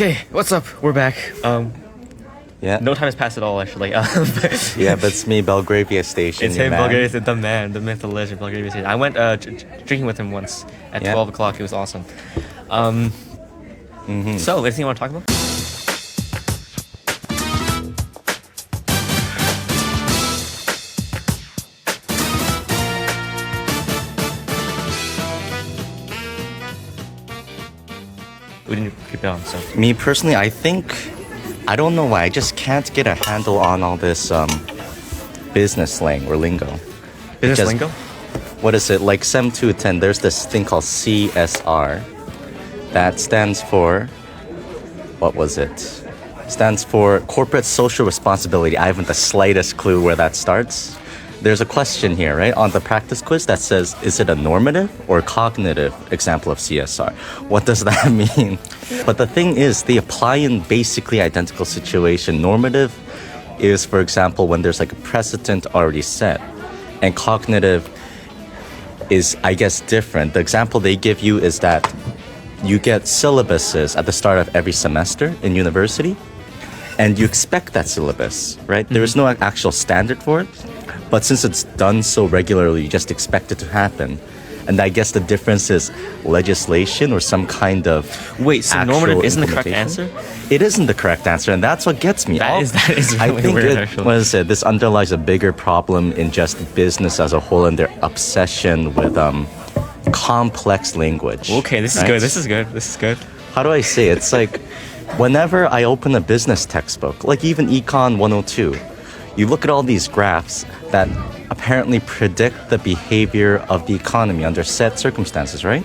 Okay, what's up? We're back. Yeah. No time has passed at all, actually. Yeah, but it's me, Belgravia Station. It's him, Belgravia, the man, the myth, the legend, Belgravia Station. I went drinking with him once at 12 o'clock. It was awesome. So, anything you want to talk about? We didn't keep it on, so. Me personally, I don't know why, I just can't get a handle on all this business slang or lingo. Business lingo? What is it? Like 7 to 10, there's this thing called CSR. That stands for, what was it? Stands for Corporate Social Responsibility. I haven't the slightest clue where that starts. There's a question here, right, on the practice quiz that says, is it a normative or cognitive example of CSR? What does that mean? But the thing is, they apply in basically identical situation. Normative is, for example, when there's like a precedent already set. And cognitive is, I guess, different. The example they give you is that you get syllabuses at the start of every semester in university, and you expect that syllabus, right? There is no actual standard for it. But since it's done so regularly, you just expect it to happen. And I guess the difference is legislation or some kind of Wait, so normative isn't the correct answer? It isn't the correct answer, and that's what gets me. That is really I think weird, actually. What is it? This underlies a bigger problem in just business as a whole and their obsession with complex language. Okay, this is right? good. This is good. How do I say it? It's like whenever I open a business textbook, like even Econ 102, you look at all these graphs that apparently predict the behavior of the economy under set circumstances, right?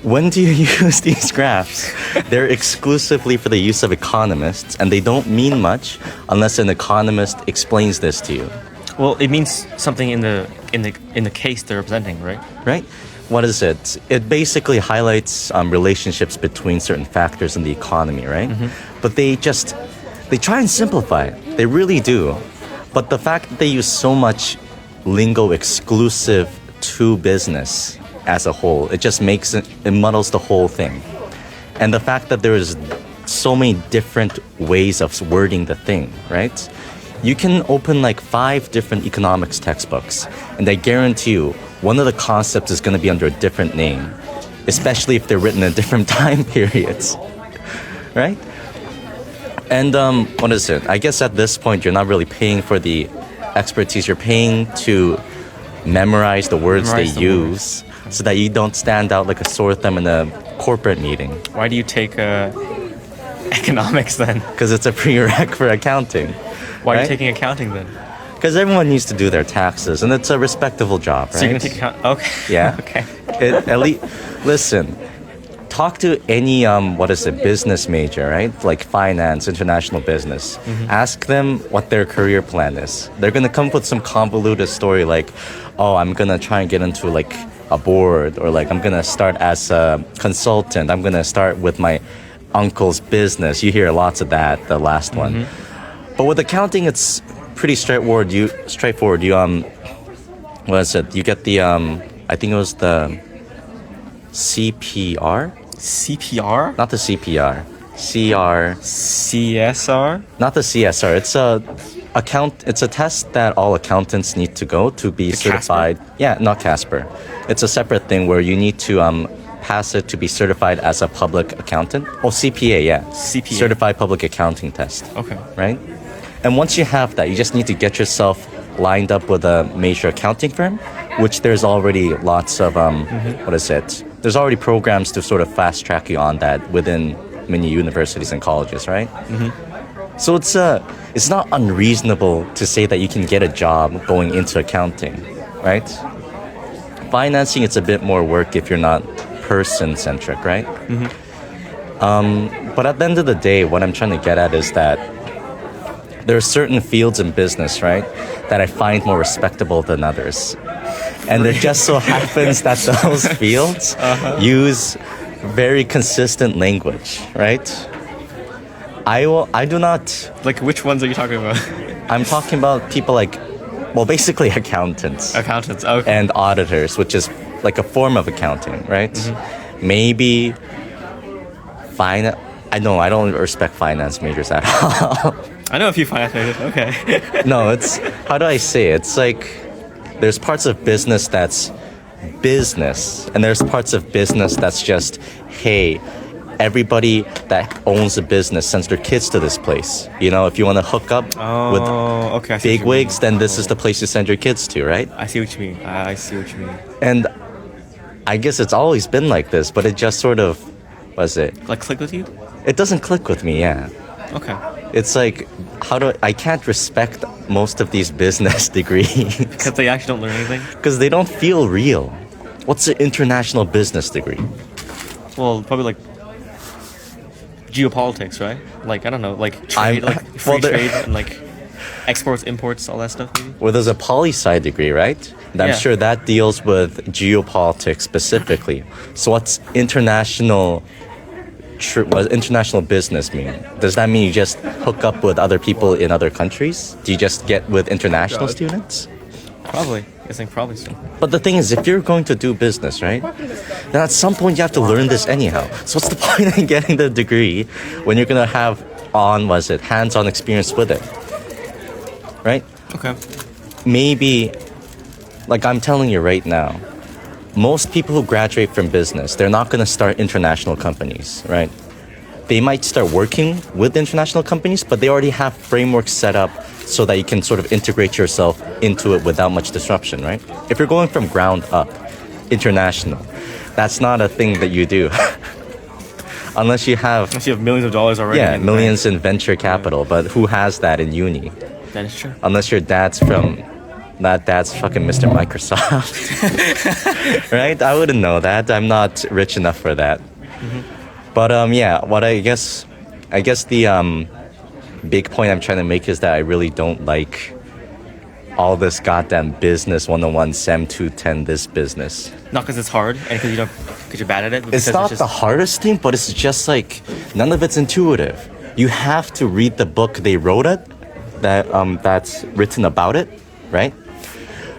When do you use these graphs? They're exclusively for the use of economists, and they don't mean much unless an economist explains this to you. Well, it means something in the case they're representing, right? Right? What is it? It basically highlights relationships between certain factors in the economy, right? But they try and simplify it. They really do. But the fact that they use so much lingo exclusive to business as a whole, it just it muddles the whole thing. And the fact that there is so many different ways of wording the thing, right? You can open like 5 different economics textbooks, and I guarantee you, one of the concepts is going to be under a different name, especially if they're written in different time periods, right? And what is it? I guess at this point, you're not really paying for the expertise. You're paying to memorize the words they use so that you don't stand out like a sore thumb in a corporate meeting. Why do you take economics then? Because it's a prereq for accounting. Why are you taking accounting then? Because everyone needs to do their taxes, and it's a respectable job, right? So you're going to take account? Okay. Yeah. Okay. At least, listen, talk to any, business major, right? Like finance, international business. Ask them what their career plan is. They're going to come up with some convoluted story like, oh, I'm going to try and get into like a board, or like I'm going to start as a consultant. I'm going to start with my uncle's business. You hear lots of that, the last one. But with accounting, it's pretty straightforward. You what is it? You get the, I think it was the CPR? CPR? Not the CPR. CR. CSR? Not the CSR. It's a test that all accountants need to go to be certified. Casper? Yeah, not Casper. It's a separate thing where you need to pass it to be certified as a public accountant. Oh, CPA, yeah. CPA. Certified Public Accounting Test. Okay. Right? And once you have that, you just need to get yourself lined up with a major accounting firm, which there's already lots of, There's already programs to sort of fast track you on that within many universities and colleges, right? So it's not unreasonable to say that you can get a job going into accounting, right? Financing, it's a bit more work if you're not person-centric, right? But at the end of the day, what I'm trying to get at is that there are certain fields in business, right, that I find more respectable than others. And it just so happens that those fields use very consistent language, right? I do not... Like, which ones are you talking about? I'm talking about people like, well, basically accountants. Accountants, okay. And auditors, which is like a form of accounting, right? Maybe finance. I know I don't respect finance majors at all. I know a few finance majors. Okay. No, it's how do I say it? It's like there's parts of business that's business, and there's parts of business that's just, hey, everybody that owns a business sends their kids to this place. You know, if you want to hook up with Okay. I see what big you mean. wigs, then this is the place you send your kids to, right? I see what you mean. I see what you mean. And I guess it's always been like this, but it just sort of, was it? Like click with you? It doesn't click with me, yeah. Okay. It's like, I can't respect most of these business degrees Because they actually don't learn anything. because they don't feel real. What's an international business degree? Well, probably like geopolitics, right? Like I don't know, like trade, like free well, there- trade and like exports, imports, all that stuff. Maybe. Well, there's a poli-sci degree, right? And I'm Yeah. sure that deals with geopolitics specifically. So what's what international business mean? Does that mean you just hook up with other people in other countries? Do you just get with international students? Probably. I think probably so. But the thing is, if you're going to do business, right, then at some point you have to learn this anyhow. So what's the point in getting the degree when you're going to have hands-on experience with it? Right? Okay. Maybe, like I'm telling you right now, most people who graduate from business, they're not going to start international companies, right? They might start working with international companies, but they already have frameworks set up so that you can sort of integrate yourself into it without much disruption, right? If you're going from ground up, international, that's not a thing that you do. Unless you have, Unless you have millions of dollars already. yeah, in the millions in venture capital, but who has that in uni? bank. That is true. Unless your dad's fucking Mr. Microsoft. Right? I wouldn't know that. I'm not rich enough for that. But yeah, what I guess the big point I'm trying to make is that I really don't like all this goddamn business 101 SEM 210 this business. Not because it's hard and because you're bad at it. But It's because not just, the hardest thing, but it's just like none of it's intuitive. You have to read the book they wrote it, that's written about it, right?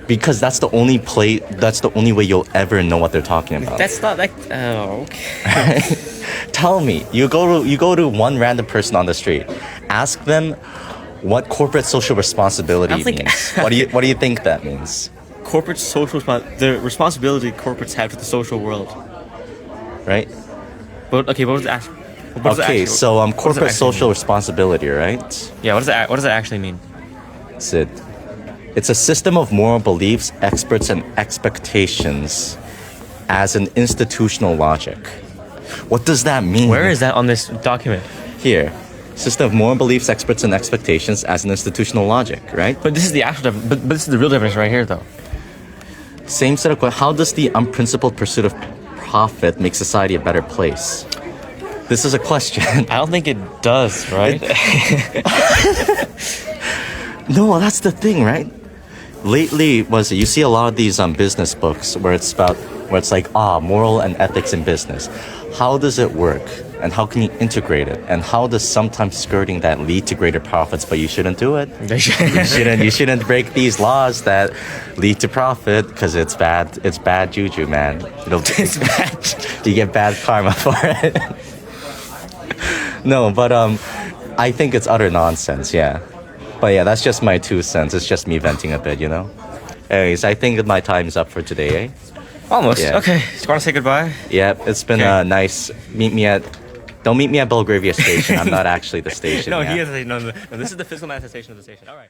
Because that's the only way you'll ever know what they're talking about. That's not like. Oh, okay. Tell me, you go to one random person on the street, ask them what corporate social responsibility I think- means. What do you think that means? Corporate social the responsibility corporates have to the social world. Right? But okay, what was the actual? Okay, so what does it corporate actually social mean? responsibility, right? Yeah, what does it actually mean? It's a system of moral beliefs, experts, and expectations as an institutional logic. What does that mean? Where is that on this document? Here? System of moral beliefs, experts, and expectations as an institutional logic, right? But this is the actual. But this is the real definition right here, though. Same set of questions. How does the unprincipled pursuit of profit make society a better place? This is a question. I don't think it does, right? No, that's the thing, right? Lately, you see a lot of these business books where it's like moral and ethics in business. How does it work? And how can you integrate it? And how does sometimes skirting that lead to greater profits, but you shouldn't do it? You shouldn't break these laws that lead to profit because it's bad juju, man. It's bad. You get bad karma for it. No, but I think it's utter nonsense, yeah. But yeah, that's just my 2 cents. It's just me venting a bit, you know? Anyways, I think my time's up for today, eh? Almost. Yeah. Okay. Do you want to say goodbye? Yeah, it's been Okay. nice. Don't meet me at Belgravia Station. I'm not actually the station. No, yeah. he is. No, this is the physical manifestation of the station. All right.